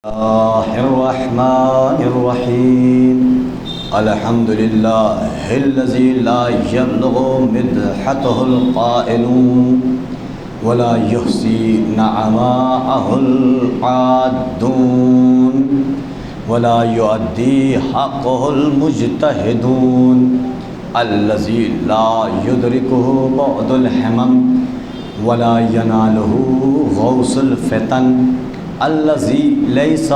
الله الرحمن الرحيم الحمد لله الذي لا يبلغ مدحته القائل ولا يحصي نعماءه العادون ولا يؤدي حقه المجتهدون الذي لا يدركه بعد الحمم ولا يناله غوث الفتن الذي ليس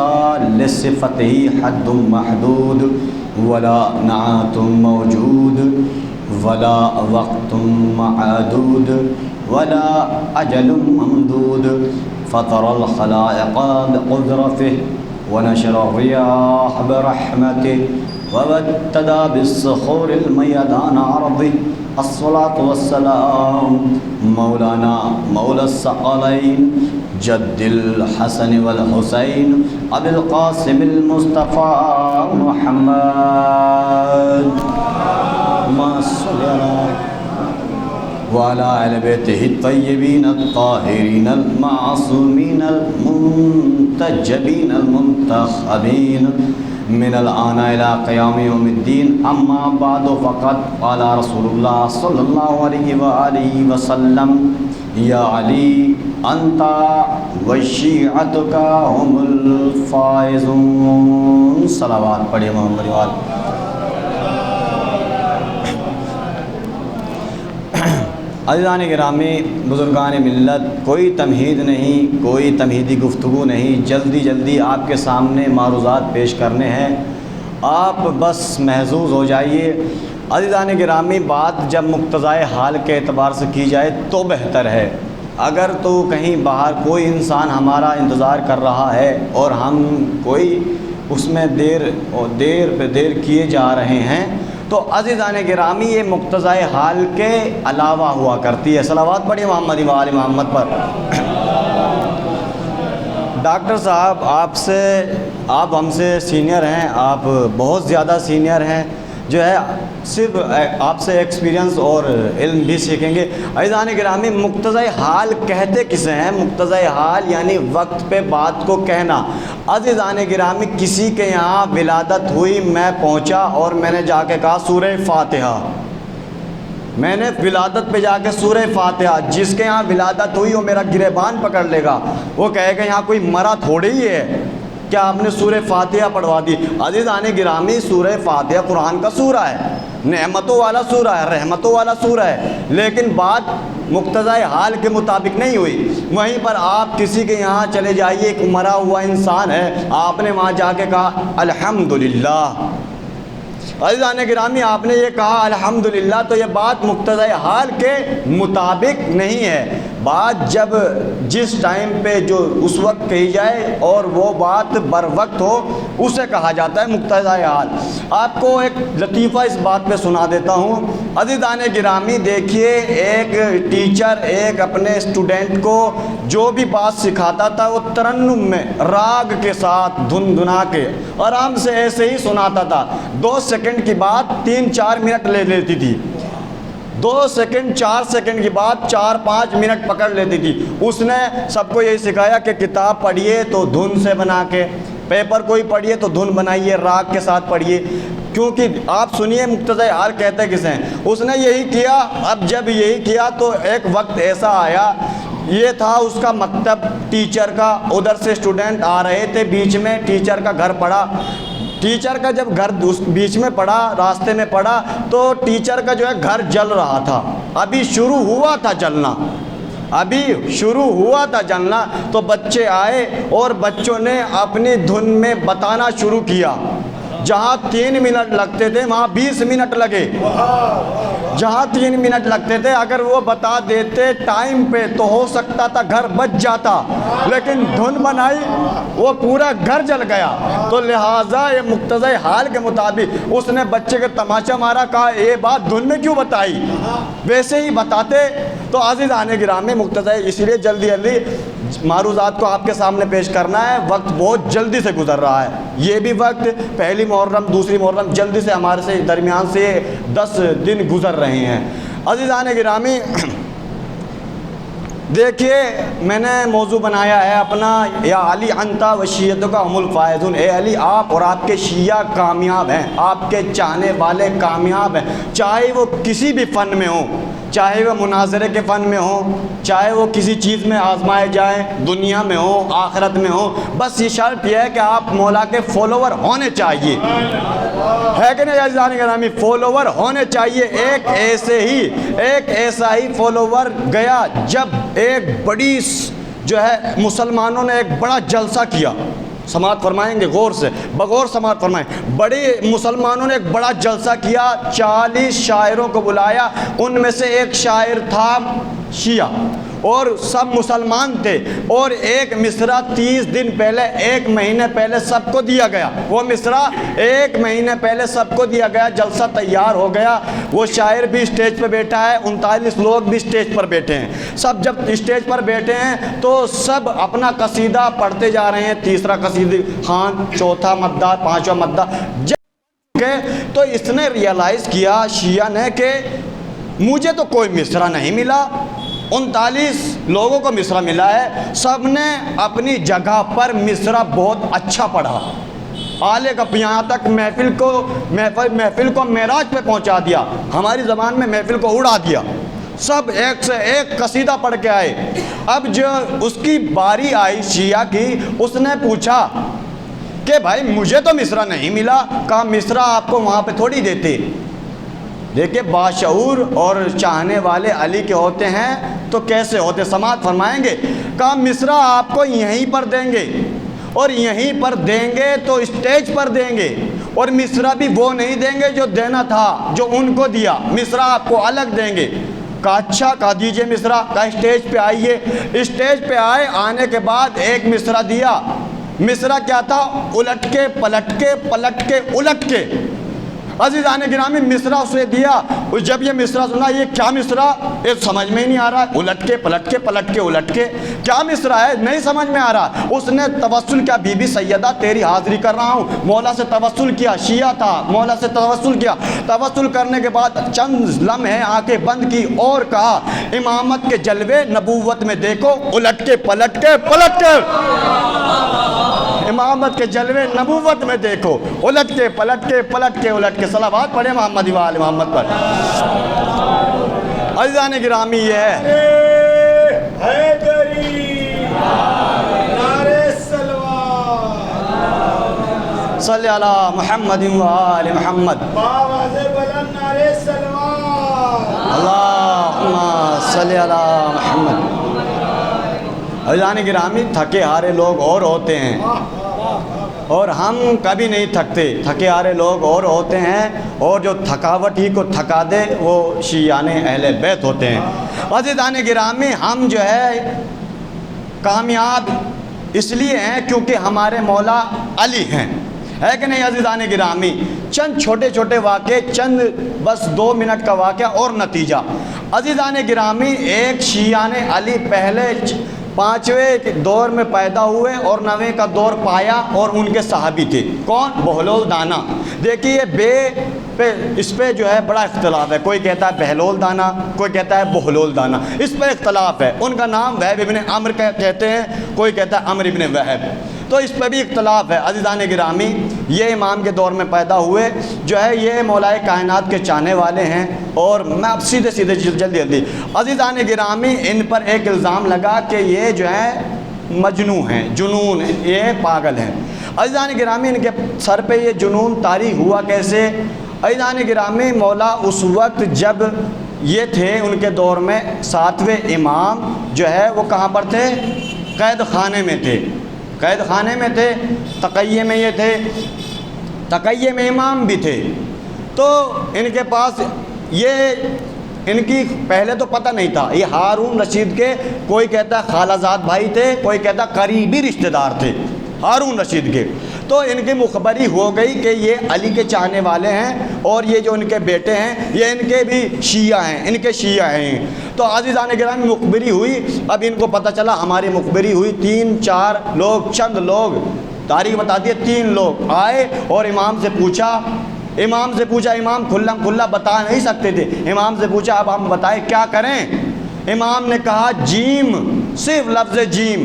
لصفته حد محدود ولا نعت موجود ولا وقت معدود ولا أجل ممدود فطر الخلائق بقدرته ونشر الرياح برحمته وابتدى بالصخور الميدان عرضه الصلاة والسلام مولانا مولى الثقلين جد الحسن والحسين أبي القاسم المصطفى محمد ما صلى وعلى آل بيته الطيبين الطاهرين المعصومين المنتجبين المنتخبين من الآن إلى قيام يوم الدين أما بعد فقد قال رسول الله صلى الله عليه وآله وسلم يا علي أنت وشيعتك هم الفائزون صلوات پڑھیے محمد وال عزیزان گرامی بزرگان ملت، کوئی تمہید نہیں، کوئی تمہیدی گفتگو نہیں، جلدی آپ کے سامنے معروضات پیش کرنے ہیں، آپ بس محظوظ ہو جائیے۔ عزیزان گرامی، بات جب مقتضائے حال کے اعتبار سے کی جائے تو بہتر ہے۔ اگر تو کہیں باہر کوئی انسان ہمارا انتظار کر رہا ہے اور ہم کوئی اس میں دیر پہ دیر کیے جا رہے ہیں تو عزیزان گرامی یہ مقتضائے حال کے علاوہ ہوا کرتی ہے۔ صلوات پڑھیے محمد و آل محمد پر۔ ڈاکٹر صاحب، آپ ہم سے سینئر ہیں، آپ بہت زیادہ سینئر ہیں، جو ہے صرف آپ سے ایکسپیرینس اور علم بھی سیکھیں گے۔ عزیزان گرامی، مقتضائے حال کہتے کسے ہیں؟ مقتضائے حال یعنی وقت پہ بات کو کہنا۔ عزیزان گرامی، کسی کے یہاں ولادت ہوئی، میں پہنچا اور میں نے جا کے کہا سورہ فاتحہ، میں نے ولادت پہ جا کے سورہ فاتحہ، جس کے یہاں ولادت ہوئی وہ میرا گریبان پکڑ لے گا، وہ کہے گا یہاں کوئی مرا تھوڑی ہی ہے، کیا آپ نے سورہ فاتحہ پڑھوا دی؟ عزیزان گرامی، سورہ فاتحہ قرآن کا سورہ ہے، نعمتوں والا سورہ ہے، رحمتوں والا سورہ ہے، لیکن بات مقتضائے حال کے مطابق نہیں ہوئی۔ وہیں پر آپ کسی کے یہاں چلے جائیے، ایک مرا ہوا انسان ہے، آپ نے وہاں جا کے کہا الحمدللہ۔ عزیزان گرامی، آپ نے یہ کہا الحمدللہ، تو یہ بات مقتضائے حال کے مطابق نہیں ہے۔ بات جب جس ٹائم پہ جو اس وقت کہی جائے اور وہ بات بر وقت ہو، اسے کہا جاتا ہے مقتضائے حال۔ آپ کو ایک لطیفہ اس بات پہ سنا دیتا ہوں۔ عزیزان گرامی، دیکھیے، ایک ٹیچر ایک اپنے اسٹوڈنٹ کو جو بھی بات سکھاتا تھا وہ ترنم میں راگ کے ساتھ دھن دھنا کے آرام سے ایسے ہی سناتا تھا۔ 2 سیکنڈ کی بات 3-4 منٹ لے لیتی تھی، 2 سیکنڈ 4 سیکنڈ کی بات 4-5 منٹ پکڑ لیتی تھی۔ اس نے سب کو یہی سکھایا کہ کتاب پڑھیے تو دھن سے بنا کے، پیپر کوئی پڑھیے تو دھن بنائیے، راگ کے ساتھ پڑھیے، کیونکہ آپ سنیے مقتضائے حال کہتے کسے ہیں۔ اس نے یہی کیا۔ اب جب یہی کیا تو ایک وقت ایسا آیا، یہ تھا اس کا مکتب ٹیچر کا، ادھر سے اسٹوڈنٹ آ رہے تھے، بیچ میں ٹیچر کا گھر پڑا۔ ٹیچر کا جب گھر بیچ میں پڑا، راستے میں پڑا، تو ٹیچر کا جو ہے گھر جل رہا تھا، ابھی شروع ہوا تھا جلنا، تو بچے آئے اور بچوں نے اپنی دھن میں بتانا شروع کیا۔ جہاں 3 منٹ لگتے تھے وہاں 20 منٹ لگے، جہاں 3 منٹ لگتے تھے اگر وہ بتا دیتے ٹائم پہ تو ہو سکتا تھا گھر بچ جاتا، لیکن دھن بنائی وہ پورا گھر جل گیا۔ تو لہٰذا یہ مقتضائے حال کے مطابق اس نے بچے کے تماشا مارا، کہا یہ بات دھن میں کیوں بتائی، ویسے ہی بتاتے۔ تو عزیزان گرامی، مقتضائے اس لیے جلدی معروضات کو آپ کے سامنے پیش کرنا ہے، وقت بہت جلدی سے گزر رہا ہے۔ یہ بھی وقت پہلی محرم دوسری محرم جلدی سے ہمارے سے درمیان سے 10 دن گزر رہے ہیں۔ عزیزان گرامی، دیکھیے میں نے موضوع بنایا ہے اپنا یا علی انتا و شیعتوں کا ہم الفائزون، اے علی آپ اور آپ کے شیعہ کامیاب ہیں، آپ کے چاہنے والے کامیاب ہیں، چاہے وہ کسی بھی فن میں ہوں، چاہے وہ مناظرے کے فن میں ہوں، چاہے وہ کسی چیز میں آزمائے جائیں، دنیا میں ہوں آخرت میں ہوں، بس یہ شرط یہ ہے کہ آپ مولا کے فالوور ہونے چاہیے، ہے کہ نہیں عزیزان گرامی؟ فالوور ہونے چاہیے۔ ایک ایسا ہی فالوور گیا جب ایک بڑی جو ہے مسلمانوں نے ایک بڑا جلسہ کیا، سماعت فرمائیں گے غور سے، بغور سماعت فرمائیں، بڑے مسلمانوں نے ایک بڑا جلسہ کیا، 40 شاعروں کو بلایا، ان میں سے ایک شاعر تھا شیعہ اور سب مسلمان تھے، اور ایک مصرع 30 دن پہلے، 1 مہینے پہلے سب کو دیا گیا، وہ مصرع 1 مہینے پہلے سب کو دیا گیا، جلسہ تیار ہو گیا، وہ شاعر بھی اسٹیج پہ بیٹھا ہے، 39 لوگ بھی اسٹیج پر بیٹھے ہیں، سب جب اسٹیج پر بیٹھے ہیں تو سب اپنا قصیدہ پڑھتے جا رہے ہیں، تیسرا قصیدہ خان، چوتھا مداح، پانچواں مداح، جب گئے تو اس نے ریئلائز کیا شیعہ نے کہ مجھے تو کوئی مصرع نہیں ملا، 39 لوگوں کو مصرع ملا ہے، سب نے اپنی جگہ پر مصرع بہت اچھا پڑھا، آلے کا یہاں تک محفل کو معراج پہ پہنچا دیا، ہماری زبان میں محفل کو اڑا دیا، سب ایک سے ایک قصیدہ پڑھ کے آئے۔ اب جو اس کی باری آئی شیعہ کی، اس نے پوچھا کہ بھائی مجھے تو مصرع نہیں ملا، کہا مصرع آپ کو وہاں پہ تھوڑی دیتے، دیکھیں باشعور اور چاہنے والے علی کے ہوتے ہیں تو کیسے ہوتے، سماعت فرمائیں گے، کہا مصرع آپ کو یہیں پر دیں گے، اور یہیں پر دیں گے تو اسٹیج پر دیں گے، اور مصرع بھی وہ نہیں دیں گے جو دینا تھا جو ان کو دیا، مصرع آپ کو الگ دیں گے، کہا اچھا، کہا دیجئے مصرع، کہا اسٹیج پہ آئیے، اسٹیج پہ آئے، آنے کے بعد ایک مصرع دیا، مصرع کیا تھا؟ الٹ کے پلٹ کے پلٹ کے الٹ کے، عزیزان گرامی مصرع اسے دیا، جب یہ مصرع سنا یہ کیا مصرع، یہ سمجھ میں ہی نہیں آ رہا، الٹ کے پلٹ کے پلٹ کے الٹ کے کیا مصرع ہے، نہیں سمجھ میں آ رہا، اس نے توسل کیا، بی بی سیدہ تیری حاضری کر رہا ہوں، مولا سے توسل کیا، شیعہ تھا، مولا سے توسل کیا، توسل کرنے کے بعد چند لمحے آنکھیں بند کی اور کہا امامت کے جلوے نبوت میں دیکھو، الٹ کے پلٹ کے پلٹ کے، امامت کے جلوے نبوت میں دیکھو، الٹ کے پلٹ کے پلٹ کے الٹ کے، صلوات پڑھے محمد و آل محمد پر۔ عزیزان گرامی یہ ہے صلی علی محمد و آل محمد، اللہم صلی علی محمد۔ عزیزان گرامی تھکے ہارے لوگ اور ہوتے ہیں اور ہم کبھی نہیں تھکتے، تھکے ہارے لوگ اور ہوتے ہیں، اور جو تھکاوٹ ہی کو تھکا دے وہ شیعان اہل بیت ہوتے ہیں۔ عزیزان گرامی ہم جو ہے کامیاب اس لیے ہیں کیونکہ ہمارے مولا علی ہیں، ہے کہ نہیں عزیزان گرامی؟ چند چھوٹے چھوٹے واقعے، چند بس 2 منٹ کا واقعہ اور نتیجہ۔ عزیزان گرامی ایک شیعان علی پہلے 5ویں دور میں پیدا ہوئے اور 9ویں کا دور پایا، اور ان کے صحابی تھے، کون؟ بہلول دانا۔ دیکھیے بے پہ اس پہ جو ہے بڑا اختلاف ہے، کوئی کہتا ہے بہلول دانا، کوئی کہتا ہے بہلول دانا، اس پہ اختلاف ہے، ان کا نام وہب ابن عمر کہتے ہیں، کوئی کہتا ہے عمر ابن وہب، تو اس پہ بھی اختلاف ہے۔ عزیزان گرامی یہ امام کے دور میں پیدا ہوئے، جو ہے یہ مولائے کائنات کے چاہنے والے ہیں، اور میں اب سیدھے جلدی عزیزان گرامی ان پر ایک الزام لگا کہ یہ جو ہے مجنون ہیں، جنون، یہ پاگل ہیں۔ عزیزان گرامی ان کے سر پہ یہ جنون طاری ہوا کیسے؟ عزیزان گرامی مولا اس وقت جب یہ تھے ان کے دور میں 7ویں امام جو ہے وہ کہاں پر تھے؟ قید خانے میں تھے، قید خانے میں تھے، تقیے میں یہ تھے، تقیے میں امام بھی تھے، تو ان کے پاس یہ ان کی پہلے تو پتہ نہیں تھا، یہ ہارون رشید کے کوئی کہتا ہے خالہ زاد بھائی تھے، کوئی کہتا ہے قریبی رشتہ دار تھے ہارون رشید کے، تو ان کی مخبری ہو گئی کہ یہ علی کے چاہنے والے ہیں، اور یہ جو ان کے بیٹے ہیں یہ ان کے بھی شیعہ ہیں، ان کے شیعہ ہیں۔ تو عزیزان گرامی مخبری ہوئی، اب ان کو پتہ چلا ہماری مخبری ہوئی، 3-4 لوگ، چند لوگ، تاریخ بتا دیے 3 لوگ آئے اور امام سے پوچھا، امام کھلا بتا نہیں سکتے تھے، امام سے پوچھا اب ہم بتائیں کیا کریں؟ امام نے کہا جیم، صرف لفظ جیم.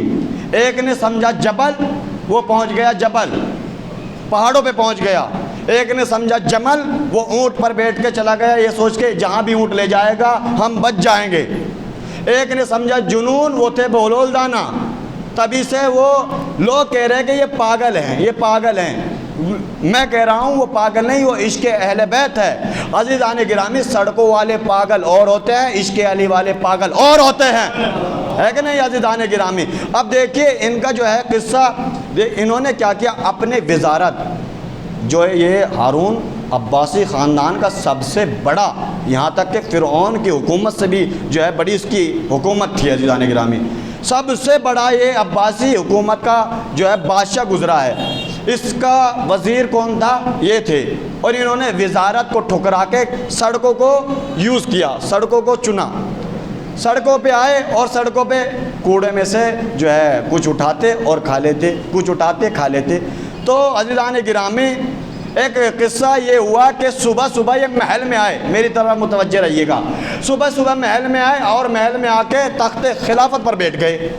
ایک نے سمجھا جبل، وہ پہنچ گیا جبل، پہاڑوں پہ پہنچ گیا. ایک نے سمجھا جمل، وہ اونٹ پر بیٹھ کے چلا گیا یہ سوچ کے جہاں بھی اونٹ لے جائے گا ہم بچ جائیں گے. ایک نے سمجھا جنون، وہ تھے بہلول دانا. تبھی سے وہ لوگ کہہ رہے ہیں کہ یہ پاگل ہیں، یہ پاگل ہیں. میں کہہ رہا ہوں وہ پاگل نہیں، وہ عشق اہل بیت ہے. عزیزان گرامی، سڑکوں والے پاگل اور ہوتے ہیں، عشق علی والے پاگل اور ہوتے ہیں، ہے کہ نہیں عزیزان گرامی؟ اب دیکھیے ان کا جو ہے قصہ، انہوں نے کیا کیا، اپنے وزارت جو ہے یہ ہارون عباسی خاندان کا سب سے بڑا، یہاں تک کہ فرعون کی حکومت سے بھی جو ہے بڑی اس کی حکومت تھی عزیزان گرامی. سب سے بڑا یہ عباسی حکومت کا جو ہے بادشاہ گزرا ہے. اس کا وزیر کون تھا؟ یہ تھے. اور انہوں نے وزارت کو ٹھکرا کے سڑکوں کو یوز کیا، سڑکوں کو چنا. سڑکوں پہ آئے اور سڑکوں پہ کوڑے میں سے جو ہے کچھ اٹھاتے اور کھا لیتے، کچھ اٹھاتے کھا لیتے. تو عزیزان گرامی ایک قصہ یہ ہوا کہ صبح صبح یہ محل میں آئے، میری طرف متوجہ رہیے گا. صبح صبح محل میں آئے اور محل میں آ کے تخت خلافت پر بیٹھ گئے.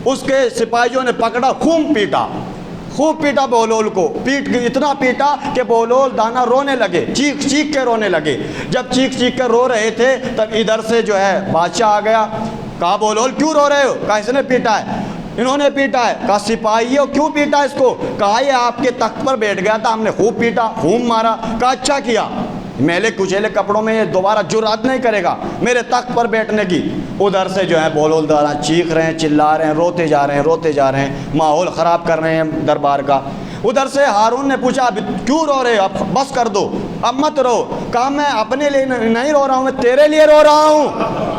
اس کے سپاہیوں نے پکڑا، خوب پیٹا بہلول کو. اتنا پیٹا کہ بہلول دانا رونے لگے، چیخ چیخ کے رونے لگے. جب چیخ چیخ کے رو رہے تھے تب ادھر سے جو ہے بادشاہ آ گیا. کہا بہلول کیوں رو رہے ہو؟ کہا اس نے پیٹا ہے. انہوں نے پیٹا ہے. کہا سپاہیوں کیوں پیٹا اس کو؟ کہا یہ آپ کے تخت پر بیٹھ گیا تھا، ہم نے خوب پیٹا، خوب مارا. کہا اچھا کیا، میلے کچیلے کپڑوں میں یہ دوبارہ جرات نہیں کرے گا میرے تخت پر بیٹھنے کی. ادھر سے جو ہے بہلول دانا چیخ رہے ہیں، چلا رہے ہیں، روتے جا رہے ہیں، ماحول خراب کر رہے ہیں دربار کا. ادھر سے ہارون نے پوچھا اب کیوں رو رہے، اب بس کر دو، اب مت رو. کہا میں اپنے لیے نہیں رو رہا ہوں، میں تیرے لیے رو رہا ہوں،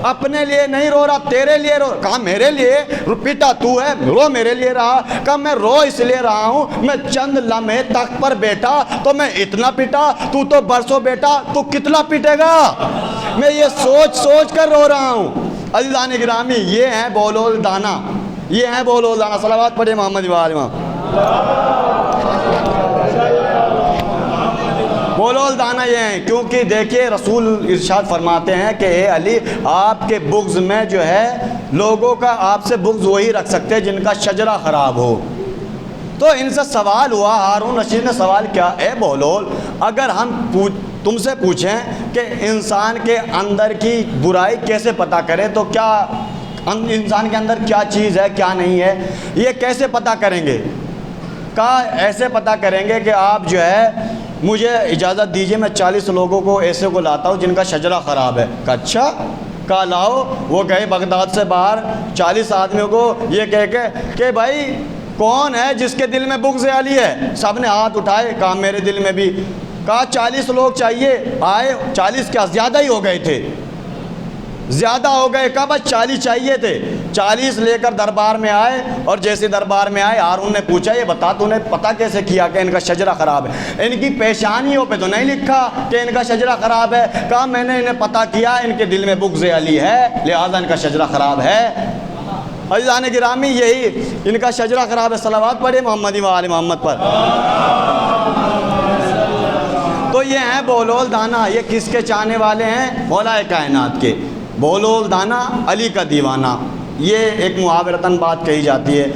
اپنے لیے نہیں رو رہا، تیرے لیے رو. کہا میرے لیے؟ پیٹا تو ہے، رو میرے لیے رہا. کہا میں رو اس لیے رہا ہوں، میں چند لمحے تخت پر بیٹھا تو میں اتنا پیٹا، تو برسوں بیٹا، تو کتنا پیٹے گا؟ میں یہ سوچ کر رو رہا ہوں. عزیزان گرامی یہ ہیں بہلول دانا، یہ ہیں بہلول دانا. صلوات پڑھے محمد و آل محمد. بہلول دانا یہ ہیں کیونکہ دیکھیے رسول ارشاد فرماتے ہیں کہ اے علی آپ کے بغض میں جو ہے لوگوں کا آپ سے بغض وہی رکھ سکتے ہیں جن کا شجرہ خراب ہو. تو ان سے سوال ہوا، ہارون رشید نے سوال کیا، اے بہلول اگر ہم تم سے پوچھیں کہ انسان کے اندر کی برائی کیسے پتہ کریں تو کیا انسان کے اندر کیا چیز ہے کیا نہیں ہے، یہ کیسے پتہ کریں گے؟ کہا ایسے پتہ کریں گے کہ آپ جو ہے مجھے اجازت دیجئے میں 40 لوگوں کو ایسے کو لاتا ہوں جن کا شجرہ خراب ہے. کہا اچھا. کہا لاؤ. وہ گئے بغداد سے باہر 40 آدمیوں کو یہ کہہ کے کہ بھائی کون ہے جس کے دل میں بغض علی ہے؟ سب نے ہاتھ اٹھائے. کہا میرے دل میں بھی. کہا 40 لوگ چاہیے. آئے 40 کیا زیادہ ہی ہو گئے تھے، زیادہ ہو گئے. کہا بس 40 چاہیے تھے. 40 لے کر دربار میں آئے اور جیسے دربار میں آئے ہارون نے پوچھا یہ بتا تو نے پتہ کیسے کیا کہ ان کا شجرہ خراب ہے؟ ان کی پیشانیوں پہ تو نہیں لکھا کہ ان کا شجرہ خراب ہے. کہا میں نے انہیں پتہ کیا ان کے دل میں بغض علی ہے لہذا ان کا شجرہ خراب ہے. عزیزان گرامی یہی ان کا شجرہ خراب ہے. صلوات پڑھے محمد و آل محمد پر. تو یہ ہیں بہلول دانا. یہ کس کے چاہنے والے ہیں؟ مولا کائنات کے. بہلول دانا علی کا دیوانہ، یہ ایک محاورتاً بات کہی جاتی ہے.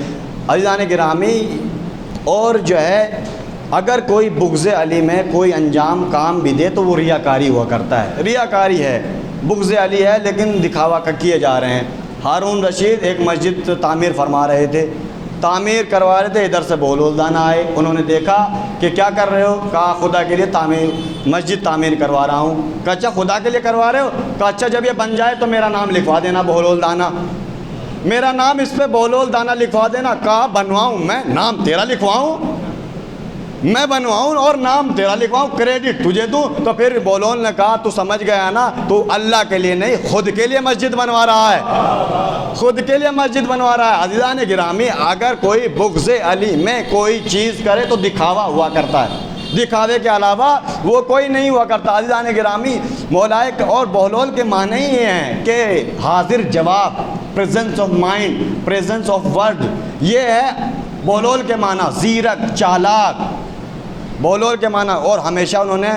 عزیزان گرامی اور جو ہے اگر کوئی بغض علی میں کوئی انجام کام بھی دے تو وہ ریاکاری ہوا کرتا ہے. ریاکاری ہے، بغض علی ہے لیکن دکھاوا کیے جا رہے ہیں. ہارون رشید ایک مسجد تعمیر فرما رہے تھے، تعمیر کروا رہے تھے. ادھر سے بہلول دانا آئے، انہوں نے دیکھا کہ کیا کر رہے ہو؟ کہا خدا کے لیے مسجد تعمیر کروا رہا ہوں. کہا اچھا خدا کے لیے کروا رہے ہو؟ کہا اچھا جب یہ بن جائے تو میرا نام لکھوا دینا بہلول دانا، میرا نام اس پہ بہلول دانا لکھوا دینا. کہا بنواؤں میں؟ نام تیرا لکھواؤں؟ میں بنواؤں اور نام تیرا لکھواؤں، کریڈٹ تجھے دوں؟ تو پھر بہلول نے کہا تو سمجھ گیا نا، تو اللہ کے لیے نہیں خود کے لیے مسجد بنوا رہا ہے، خود کے لیے مسجد بنوا رہا ہے. عزیزان گرامی اگر کوئی بغض علی میں کوئی چیز کرے تو دکھاوا ہوا کرتا ہے، دکھاوے کے علاوہ وہ کوئی نہیں ہوا کرتا. عزیزان گرامی مولائے اور بہلول کے معنی یہ ہیں کہ حاضر جواب، presence of mind, presence of word, یہ ہے بہلول کے معنی. زیرک، چالاک، بہلول کے معنی. اور ہمیشہ انہوں نے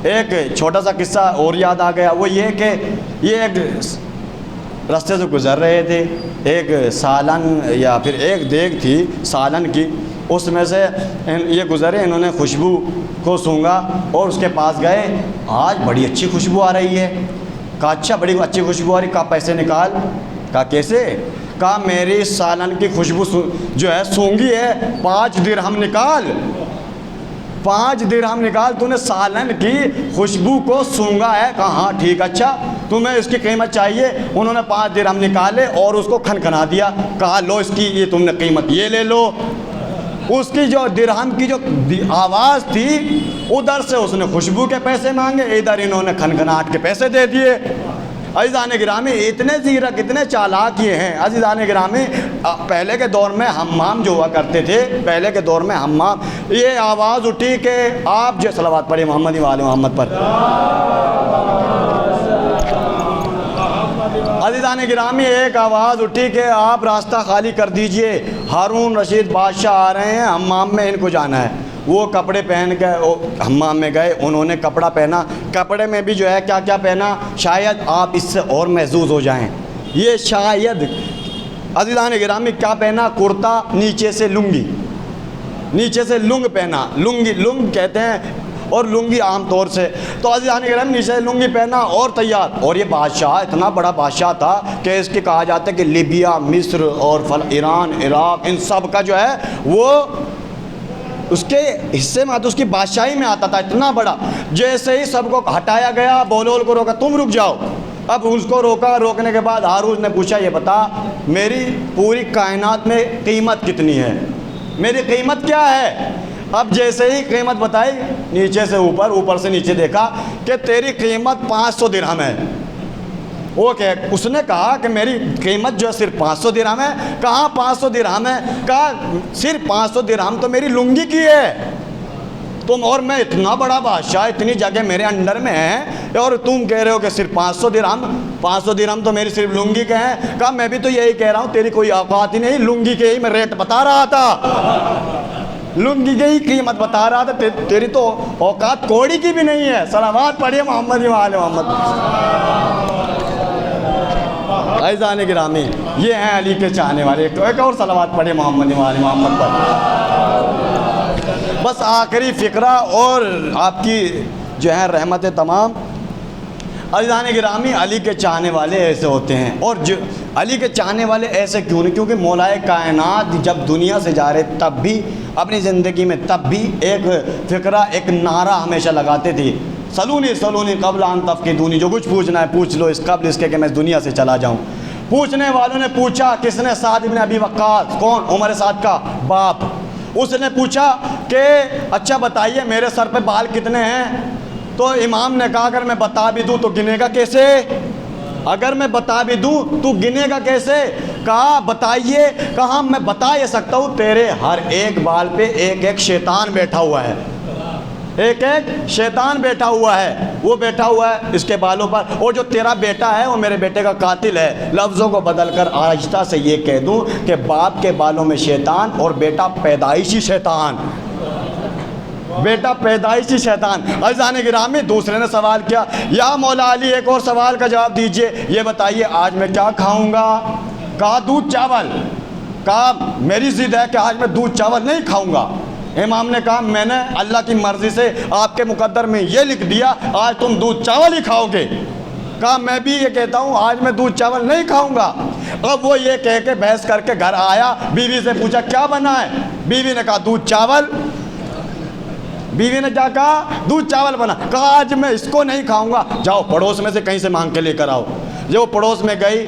ایک چھوٹا سا قصہ اور یاد آ گیا، وہ یہ کہ یہ ایک راستے سے گزر رہے تھے، ایک سالن یا پھر ایک دیگ تھی سالن کی، اس میں سے یہ گزرے، انہوں نے خوشبو کو سونگھا اور اس کے پاس گئے، آج بڑی اچھی خوشبو آ رہی ہے۔ کہا اچھا بڑی اچھی خوشبو آ رہی، کہا پیسے نکال۔ کہا کیسے؟ کہا میری سالن کی خوشبو جو ہے سونگھی ہے، 5 درہم نکال، 5 درہم نکال، تو نے سالن کی خوشبو کو سونگھا ہے۔ کہا ہاں ٹھیک، اچھا تمہیں اس کی قیمت چاہیے؟ انہوں نے 5 درہم نکالے اور اس کو کھنکھنا دیا، کہا لو اس کی یہ تم نے قیمت یہ لے لو۔ اس کی جو درہم کی جو آواز تھی ادھر سے اس نے خوشبو کے پیسے مانگے، ادھر انہوں نے کھنکھناہٹ کے پیسے دے دیے۔ عزیزان گرامی اتنے زیرک اتنے چالاک یہ ہیں عزیزان گرامی۔ پہلے کے دور میں حمام جو ہوا کرتے تھے، پہلے کے دور میں حمام، یہ آواز اٹھی کہ آپ جو صلوات پڑھیں محمد و آل محمد پر۔ عزیزان گرامی ایک آواز اٹھی کہ آپ راستہ خالی کر دیجئے، ہارون رشید بادشاہ آ رہے ہیں، حمام میں ان کو جانا ہے۔ وہ کپڑے پہن کے حمام میں گئے، انہوں نے کپڑا پہنا، کپڑے میں بھی جو ہے کیا کیا پہنا، شاید آپ اس سے اور محظوظ ہو جائیں۔ یہ شاید عزیزان گرامی کیا پہنا، کرتا نیچے سے لنگی، نیچے سے لنگ پہنا، لنگی لنگ کہتے ہیں اور لنگی عام طور سے، تو عزیزان گرامی نیچے سے لنگی پہنا اور تیار۔ اور یہ بادشاہ اتنا بڑا بادشاہ تھا کہ اس کی کہا جاتا ہے کہ لیبیا، مصر اور ایران، عراق، ان سب کا جو ہے وہ اس کے حصے میں آتا، اس کی بادشاہی میں آتا تھا، اتنا بڑا۔ جیسے ہی سب کو ہٹایا گیا، بولول کو روکا، تم رک جاؤ۔ اب اس کو روکا، روکنے کے بعد ہارون نے پوچھا یہ بتا میری پوری کائنات میں قیمت کتنی ہے، میری قیمت کیا ہے؟ اب جیسے ہی قیمت بتائی، نیچے سے اوپر، اوپر سے نیچے دیکھا کہ تیری قیمت 500 درہم ہے۔ وہ کہ اس نے کہا کہ میری قیمت جو ہے صرف 500 درہم ہے۔ کہاں 500 درہم ہے؟ کہا صرف 500 درہم تو میری لنگی کی ہے، تم اور میں اتنا بڑا بادشاہ، اتنی جگہ میرے انڈر میں ہے اور تم کہہ رہے ہو کہ صرف 500 درہم، 500 درہم تو میری صرف لنگی کے ہیں۔ کہا میں بھی تو یہی کہہ رہا ہوں، تیری کوئی اوقات ہی نہیں، لنگی کے ہی میں ریٹ بتا رہا تھا، لنگی کی ہی قیمت بتا رہا تھا، تیری تو اوقات کوڑی کی بھی نہیں ہے۔ صلوات پڑھیے محمد و آل محمد۔ عزیزان گرامی یہ ہیں علی کے چاہنے والے، ایک اور صلوات پڑھے محمد و آل محمد پر۔ بس آخری فقرہ اور آپ کی جو ہے رحمت تمام۔ عزیزان گرامی علی کے چاہنے والے ایسے ہوتے ہیں، اور جو علی کے چاہنے والے ایسے کیوں نہیں؟ کیونکہ مولائے کائنات جب دنیا سے جا رہے تب بھی، اپنی زندگی میں تب بھی ایک فقرہ، ایک نعرہ ہمیشہ لگاتے تھے، سلونی سلونی قبل ان تفقدونی، جو کچھ پوچھنا ہے پوچھ لو اس قبل اس کے کہ میں دنیا سے چلا جاؤں۔ پوچھنے والوں نے پوچھا، کس نے؟ سعد بن ابی وقاص، کون؟ عمر سعد کا باپ۔ اس نے پوچھا کہ اچھا بتائیے میرے سر پہ بال کتنے ہیں؟ تو امام نے کہا اگر میں بتا بھی دوں تو گنے گا کیسے؟ اگر میں بتا بھی دوں تو گنے گا کیسے؟ کہا بتائیے۔ کہا میں بتا یہ سکتا ہوں، تیرے ہر ایک بال پہ ایک ایک شیطان بیٹھا ہوا ہے، ایک ایک شیطان بیٹھا ہوا ہے، وہ بیٹھا ہوا ہے اس کے بالوں پر، اور جو تیرا بیٹا ہے وہ میرے بیٹے کا قاتل ہے۔ لفظوں کو بدل کر آہستہ سے یہ کہہ دوں کہ باپ کے بالوں میں شیطان اور بیٹا پیدائشی شیطان، بیٹا پیدائشی شیطان۔ عزیزان گرامی دوسرے نے سوال کیا، یا مولا علی ایک اور سوال کا جواب دیجئے، یہ بتائیے آج میں کیا کھاؤں گا؟ کہا دودھ چاول۔ کہا میری ضد ہے کہ آج میں دودھ چاول نہیں کھاؤں گا۔ امام نے کہا میں نے اللہ کی مرضی سے آپ کے مقدر میں یہ لکھ دیا آج تم دودھ چاول ہی کھاؤ گے۔ کہا میں بھی یہ کہتا ہوں آج میں دودھ چاول نہیں کھاؤں گا۔ اب وہ یہ کہہ کے بحث کر کے گھر آیا، بیوی سے پوچھا کیا بنا ہے؟ بیوی نے کہا دودھ چاول۔ بیوی نے کیا کہا؟ دودھ چاول بنا۔ کہا آج میں اس کو نہیں کھاؤں گا، جاؤ پڑوس میں سے کہیں سے مانگ کے لے کر آؤ۔ جو پڑوس میں گئی،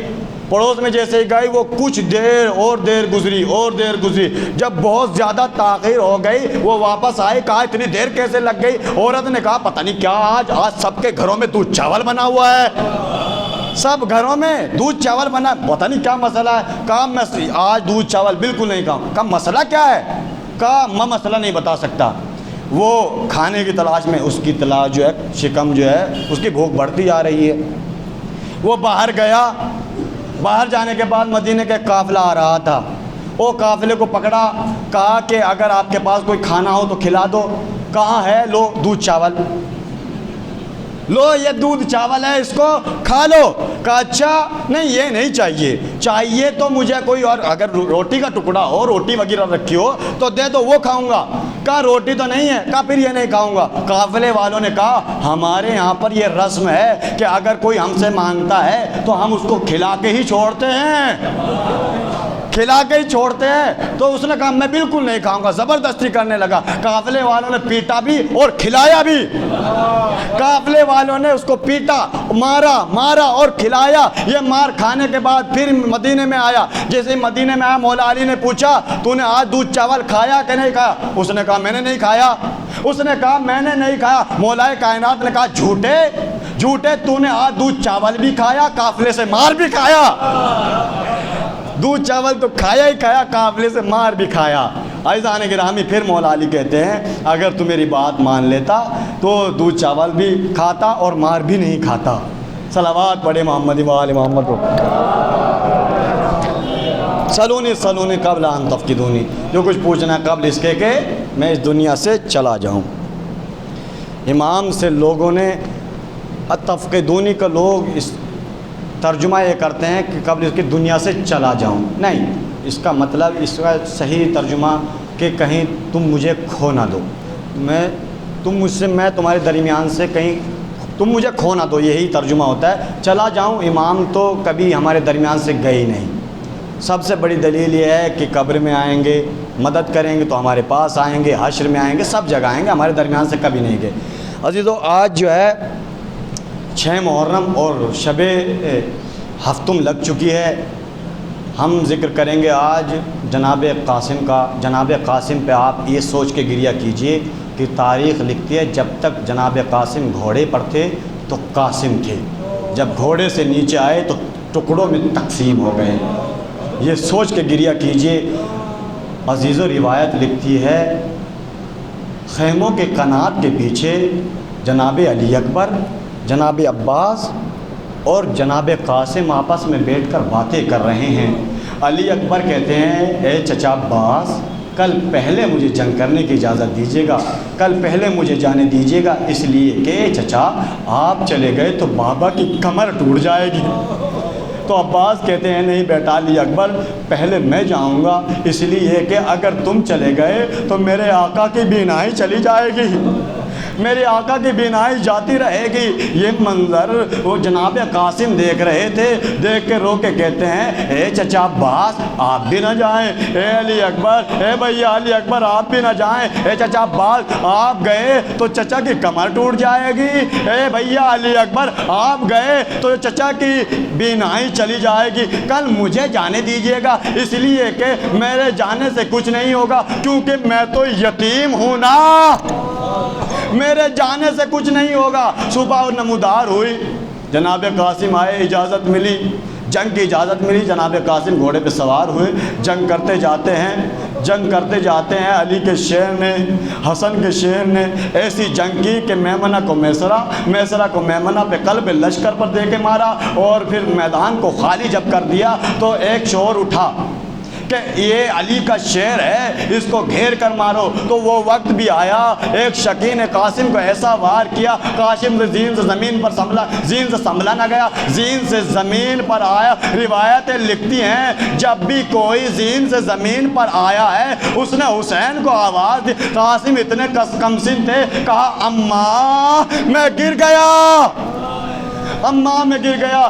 پڑوس میں جیسے ہی گئی وہ کچھ دیر اور دیر گزری اور دیر گزری، جب بہت زیادہ تاخیر ہو گئی وہ واپس آئی۔ کہا اتنی دیر کیسے لگ گئی؟ عورت نے کہا پتہ نہیں کیا آج سب کے گھروں میں دودھ چاول بنا ہوا ہے، سب گھروں میں دودھ چاول بنا، پتہ نہیں کیا مسئلہ ہے۔ کہا میں آج دودھ چاول بالکل نہیں کھاؤں۔ کہا مسئلہ کیا ہے؟ کہا میں مسئلہ نہیں بتا سکتا۔ وہ کھانے کی تلاش میں، اس کی تلاش جو ہے، شکم جو ہے اس کی بھوک بڑھتی آ رہی ہے۔ وہ باہر گیا، باہر جانے کے بعد مدینے کا قافلہ آ رہا تھا، وہ قافلے کو پکڑا، کہا کہ اگر آپ کے پاس کوئی کھانا ہو تو کھلا دو۔ کہاں ہے؟ لو دودھ چاول۔ لو یہ دودھ چاول ہے، اس کو کھا لو۔ کہا اچھا نہیں یہ نہیں چاہیے، چاہیے تو مجھے کوئی اور، اگر روٹی کا ٹکڑا ہو، روٹی وغیرہ رکھی ہو تو دے دو، وہ کھاؤں گا۔ کہا روٹی تو نہیں ہے، کہا پھر یہ نہیں کھاؤں گا۔ قافلے والوں نے کہا ہمارے یہاں پر یہ رسم ہے کہ اگر کوئی ہم سے مانگتا ہے تو ہم اس کو کھلا کے ہی چھوڑتے ہیں، کھلا کے ہی چھوڑتے ہیں۔ تو اس نے کہا میں بالکل نہیں کھاؤں گا، زبردستی کرنے لگا۔ قافلے والوں نے پیٹا بھی اور کھلایا بھی، قافلے والوں نے اس کو پیٹا، مارا اور کھلایا۔ یہ مار کھانے کے بعد پھر مدینے میں آیا۔ جیسے مدینے میں آیا، مولا علی نے پوچھا تو نے آج دودھ چاول کھایا کہ نہیں کھایا؟ اس نے کہا میں نے نہیں کھایا۔ اس نے کہا میں نے نہیں کھایا۔ مولا کائنات نے کہا جھوٹے تو نے آج دودھ چاول بھی کھایا، قافلے سے مار بھی کھایا۔ دودھ چاول تو کھایا ہی کھایا، قافلے سے مار بھی کھایا۔ عزیزان گرامی، پھر مولا علی کہتے ہیں اگر تو میری بات مان لیتا تو دودھ چاول بھی کھاتا اور مار بھی نہیں کھاتا۔ صلوات پڑھے محمد و آل محمد کو۔ سلونی قبل ان تفقدونی، جو کچھ پوچھنا ہے قبل اس کے کہ میں اس دنیا سے چلا جاؤں۔ امام سے لوگوں نے تفقدونی کا لوگ اس ترجمہ یہ کرتے ہیں کہ قبل اس کی دنیا سے چلا جاؤں، نہیں، اس کا مطلب، اس کا صحیح ترجمہ کہ کہیں تم مجھے کھو نہ دو، میں تمہارے درمیان سے کہیں تم مجھے کھو نہ دو، یہی ترجمہ ہوتا ہے۔ چلا جاؤں، امام تو کبھی ہمارے درمیان سے گئے ہی نہیں۔ سب سے بڑی دلیل یہ ہے کہ قبر میں آئیں گے، مدد کریں گے تو ہمارے پاس آئیں گے، حشر میں آئیں گے، سب جگہ آئیں گے، ہمارے درمیان سے کبھی نہیں گئے۔ عزیزو، آج جو ہے 6 محرم اور شب ہفتم لگ چکی ہے۔ ہم ذکر کریں گے آج جناب قاسم کا۔ جناب قاسم پہ آپ یہ سوچ کے گریہ کیجئے کہ تاریخ لکھتی ہے جب تک جناب قاسم گھوڑے پر تھے تو قاسم تھے، جب گھوڑے سے نیچے آئے تو ٹکڑوں میں تقسیم ہو گئے۔ یہ سوچ کے گریہ کیجئے۔ عزیزو، روایت لکھتی ہے خیموں کے قنات کے پیچھے جناب علی اکبر، جناب عباس اور جناب قاسم آپس میں بیٹھ کر باتیں کر رہے ہیں۔ علی اکبر کہتے ہیں اے چچا عباس، کل پہلے مجھے جنگ کرنے کی اجازت دیجیے گا، کل پہلے مجھے جانے دیجیے گا، اس لیے کہ چچا آپ چلے گئے تو بابا کی کمر ٹوٹ جائے گی۔ تو عباس کہتے ہیں نہیں بیٹا علی اکبر، پہلے میں جاؤں گا، اس لیے کہ اگر تم چلے گئے تو میرے آقا کی بینائی چلی جائے گی، میرے آقا کی بینائی جاتی رہے گی۔ یہ منظر وہ جناب قاسم دیکھ رہے تھے، دیکھ کے رو کے کہتے ہیں اے چچا عباس آپ بھی نہ جائیں، اے علی اکبر، اے بھیا علی اکبر آپ بھی نہ جائیں، اے چچا عباس آپ گئے تو چچا کی کمر ٹوٹ جائے گی، اے بھیا علی اکبر آپ گئے تو چچا کی بینائی چلی جائے گی، کل مجھے جانے دیجیے گا، اس لیے کہ میرے جانے سے کچھ نہیں ہوگا، کیونکہ میں تو یتیم ہوں نا، میرے جانے سے کچھ نہیں ہوگا۔ صبح نمودار ہوئی، جناب قاسم آئے، اجازت ملی، جنگ کی اجازت ملی، جناب قاسم گھوڑے پہ سوار ہوئے، جنگ کرتے جاتے ہیں۔ علی کے شیر نے، حسن کے شیر نے ایسی جنگ کی کہ میمنہ کو میسرہ کو میمنہ پہ قلب لشکر پر دے کے مارا، اور پھر میدان کو خالی جب کر دیا تو ایک شور اٹھا کہ یہ علی کا شیر ہے، اس کو گھیر کر مارو۔ تو وہ وقت بھی آیا، ایک شکی نے قاسم کو ایسا وار کیا، قاسم سے زین سے زمین پر زین سے سنبھلا نہ گیا، زین سے زمین پر آیا۔ روایتیں لکھتی ہیں جب بھی کوئی زین سے زمین پر آیا ہے اس نے حسین کو آواز دی، قاسم اتنے کمسن تھے، کہا اماں میں گر گیا، اماں میں گر گیا۔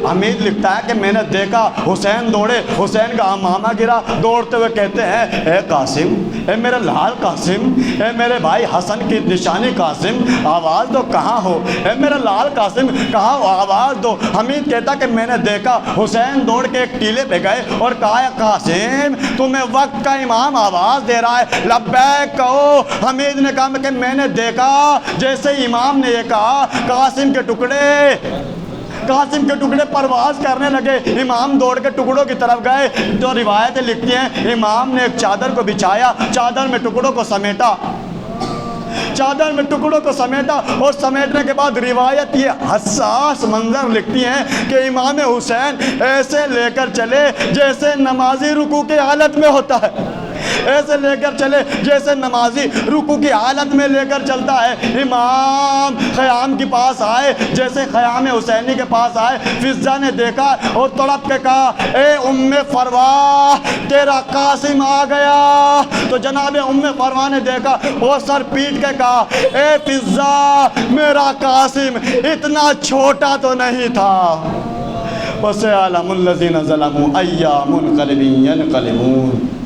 حمید لکھتا ہے کہ میں نے دیکھا حسین دوڑے، حسین کا امامہ گرا، دوڑتے ہوئے کہتے ہیں اے قاسم، اے میرے لال قاسم، اے میرے بھائی حسن کی نشانی قاسم، آواز دو کہاں ہو، اے میرے لال قاسم کہاں ہو، آواز دو۔ حمید کہتا کہ میں نے دیکھا حسین دوڑ کے ایک ٹیلے پہ گئے اور کہا قاسم تمہیں وقت کا امام آواز دے رہا ہے، لبیک کہو۔ حمید نے کہا کہ میں نے دیکھا جیسے امام نے یہ کہا قاسم کے ٹکڑے پرواز کرنے لگے، امام دوڑ کے ٹکڑوں کی طرف گئے۔ جو روایتیں لکھتی ہیں امام نے ایک چادر کو بچھایا، چادر میں ٹکڑوں کو سمیٹا، اور سمیٹنے کے بعد روایت یہ حساس منظر لکھتی ہیں کہ امام حسین ایسے لے کر چلے جیسے نمازی رکوع کی حالت میں ہوتا ہے، ایسے لے کر چلے جیسے نمازی رکوع کی حالت میں لے کر چلتا ہے۔ امام خیام کے پاس آئے، جیسے خیام حسینی کے پاس آئے، فضہ نے دیکھا اور تڑپ کے کہا اے ام فروا تیرا قاسم آ گیا۔ تو جناب ام فروا نے دیکھا وہ سر پیٹ کے کہا اے فضہ میرا قاسم اتنا چھوٹا تو نہیں تھا۔ وَسَيَعْلَمُ الَّذِينَ ظَلَمُوا أَيَّ مُنْقَلِبٍ يَنْقَلِبُونَ۔